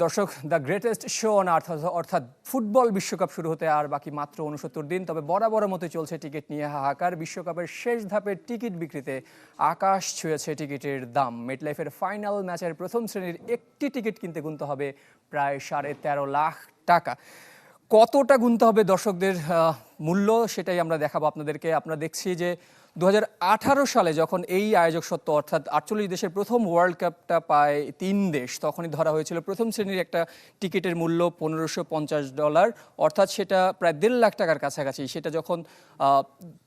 দর্শক, the greatest show on earth অর্থাৎ football বিশ্বকাপ শুরু হতে আর বাকি মাত্র ৬৯ দিন। তবে বরাবরের মতো চলছে টিকিট নিয়ে হাহাকার। বিশ্বকাপের শেষ ধাপের টিকিট বিক্রিতে আকাশ ছুঁয়েছে টিকিটের দাম। মেটলাইফের ফাইনাল ম্যাচের প্রথম শ্রেণীর একটি টিকিট কিনতে গুনতে হবে প্রায় 13.5 লাখ টাকা। কতটা গুনতে হবে দর্শকদের মূল্য, সেটাই আমরা দেখাবো আপনাদেরকে। আমরা দেখছি যে 2018 সালে যখন এই আয়োজক সত্ত্ব অর্থাৎ 48 দেশের প্রথম ওয়ার্ল্ড কাপটা পায় 3 দেশ, তখনই ধরা হয়েছিল প্রথম শ্রেণীর একটা টিকিটের মূল্য $1550, অর্থাৎ সেটা প্রায় 1.5 লাখ টাকার কাছাকাছি। সেটা যখন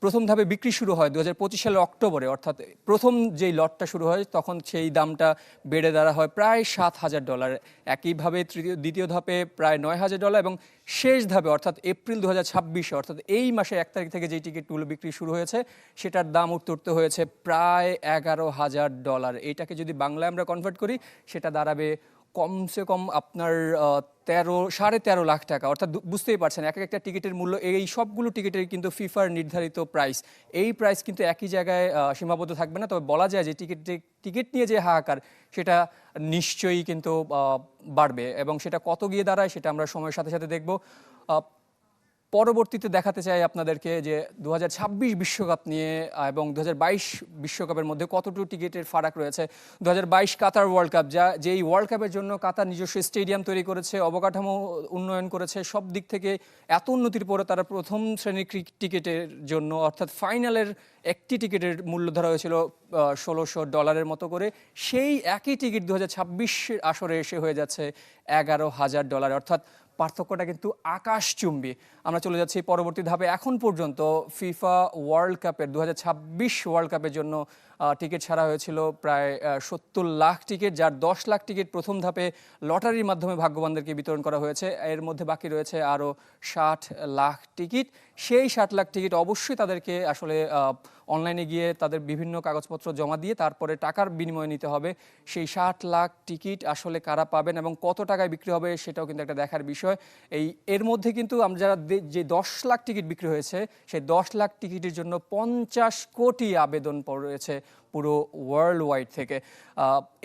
প্রথম ধাপে বিক্রি শুরু হয় 2025 সালের অক্টোবরে, অর্থাৎ প্রথম যেই লটটা শুরু হয়, তখন সেই দামটা বেড়ে দাঁড়া হয় প্রায় $7,000। একইভাবে দ্বিতীয় ধাপে প্রায় $9,000 এবং শেষ ধাপে অর্থাৎ এপ্রিল 2026 অর্থাৎ এই মাসে 1 তারিখ থেকে যেই টিকিটগুলো বিক্রি শুরু হয়েছে সেটার দাম উঠতে হয়েছে প্রায় $11,000। এইটাকে যদি বাংলায় আমরা কনভার্ট করি সেটা দাঁড়াবে কমসে কম আপনার 13.5 লাখ টাকা। অর্থাৎ বুঝতেই পারছেন এক একটা টিকিটের মূল্য। এই সবগুলো টিকিটের কিন্তু ফিফার নির্ধারিত প্রাইস। এই প্রাইস কিন্তু একই জায়গায় সীমাবদ্ধ থাকবে না। তবে বলা যায় যে টিকিট নিয়ে যে হাহাকার সেটা নিশ্চয়ই কিন্তু বাড়বে, এবং সেটা কত গিয়ে দাঁড়ায় সেটা আমরা সময়ের সাথে সাথে দেখব। পরবর্তীতে দেখাতে চাই আপনাদেরকে যে 2026 বিশ্বকাপ নিয়ে এবং 2022 বিশ্বকাপের মধ্যে কতটুকু টিকিটের ফারাক রয়েছে। 2022 কাতার ওয়ার্ল্ড কাপ, যেই ওয়ার্ল্ড কাপের জন্য কাতার নিজস্ব স্টেডিয়াম তৈরি করেছে, অবকাঠামো উন্নয়ন করেছে, সব দিক থেকে এত উন্নতির পরে তারা প্রথম শ্রেণীর টিকিটের জন্য অর্থাৎ ফাইনালের একটি টিকিটের মূল্য ধরা হয়েছিল $1,600 মতো করে। সেই একই টিকিট 2026 আসরে এসে হয়ে যাচ্ছে $11,000, অর্থাৎ পার্থক্যটা কিন্তু আকাশচুম্বী। আমরা চলে যাচ্ছি পরবর্তী ধাপে। এখন পর্যন্ত ফিফা ওয়ার্ল্ড কাপের 2026 ওয়ার্ল্ড কাপের জন্য টিকিট ছাড়া হয়েছিল প্রায় 70 লাখ টিকিট, যার 10 লাখ টিকিট প্রথম ধাপে লটারির মাধ্যমে ভাগ্যবানদেরকে বিতরণ করা হয়েছে। এর মধ্যে বাকি রয়েছে আরও 60 লাখ টিকিট। সেই 60 লাখ টিকিট অবশ্যই তাদেরকে আসলে অনলাইনে গিয়ে তাদের বিভিন্ন কাগজপত্র জমা দিয়ে তারপরে টাকার বিনিময়ে নিতে হবে। সেই 60 লাখ টিকিট আসলে কারা পাবেন এবং কত টাকায় বিক্রি হবে সেটাও কিন্তু একটা দেখার বিষয়। এর মধ্যে কিন্তু আমরা যারা যে 10 লাখ টিকিট বিক্রি হয়েছে সেই 10 লাখ টিকিটের জন্য 50 কোটি আবেদন পড়েছে পুরো ওয়ার্ল্ড ওয়াইড থেকে।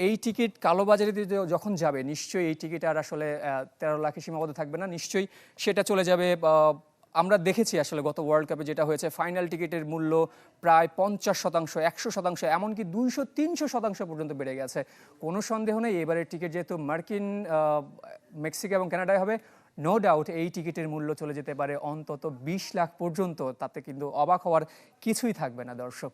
এই টিকিট কালোবাজারে যখন যাবে নিশ্চয়ই এই টিকিট আর আসলে 13 লাখে সীমাবদ্ধ থাকবে না, নিশ্চয়ই সেটা চলে যাবে। আমরা দেখেছি আসলে গত ওয়ার্ল্ড কাপে যেটা হয়েছে, ফাইনাল টিকিটের মূল্য প্রায় 50%, 100%, এমনকি 200-300% পর্যন্ত বেড়ে গেছে। কোনো সন্দেহ নেই এবারের টিকিট যেহেতু মার্কিন, মেক্সিকো এবং কানাডায় হবে, নো ডাউট এই টিকিটের মূল্য চলে যেতে পারে অন্তত 20 লাখ পর্যন্ত। তাতে কিন্তু অবাক হওয়ার কিছুই থাকবে না দর্শক।